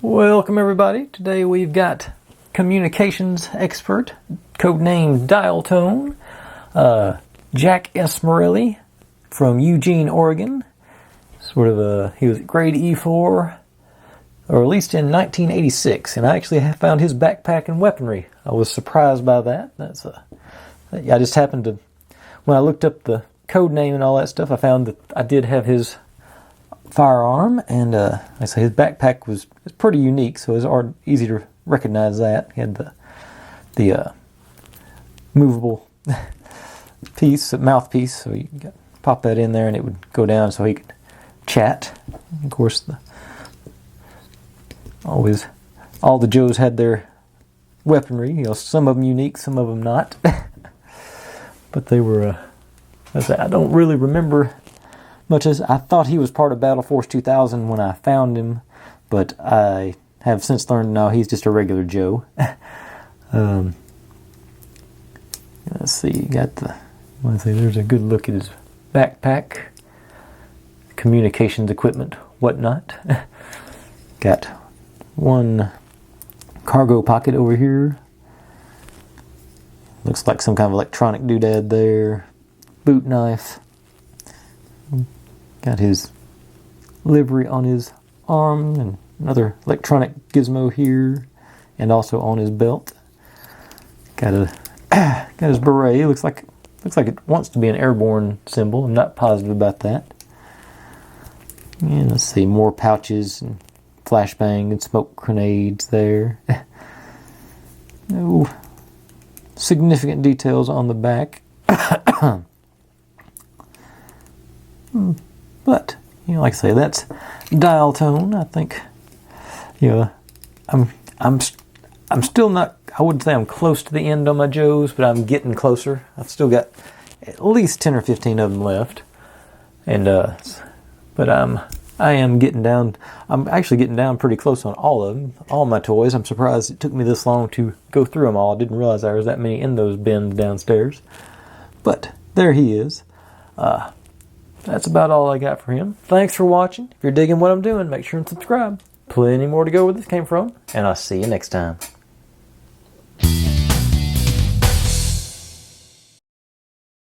Welcome everybody. Today we've got communications expert, codenamed Dial Tone, Jack S. Morelli from Eugene, Oregon. He was grade E4, or at least in 1986, and I actually found his backpack and weaponry. I was surprised by that. I just happened to, when I looked up the code name and all that stuff, I found that I did have his firearm, and I say his backpack was pretty unique, so it was easy to recognize that. He had the movable mouthpiece, so you could pop that in there and it would go down so he could chat. Of course, all the Joes had their weaponry, some of them unique, some of them not. But they were, I don't really remember much as I thought he was part of Battle Force 2000 when I found him, but I have since learned now he's just a regular Joe. Let's see, there's a good look at his backpack, communications equipment, whatnot. Got one cargo pocket over here. Looks like some kind of electronic doodad there. Boot knife. Got his livery on his arm and another electronic gizmo here, and also on his belt. Got his beret. Looks like it wants to be an airborne symbol. I'm not positive about that. And let's see, more pouches and flashbang and smoke grenades there. No significant details on the back. But, like I say, that's Dial Tone. I think, I'm still not, I wouldn't say I'm close to the end on my Joes, but I'm getting closer. I've still got at least 10 or 15 of them left. And, but I am getting down, I'm actually getting down pretty close on all of them, all my toys. I'm surprised it took me this long to go through them all. I didn't realize there was that many in those bins downstairs. But there he is. That's about all I got for him. Thanks for watching. If you're digging what I'm doing, make sure and subscribe. Plenty more to go where this came from, and I'll see you next time.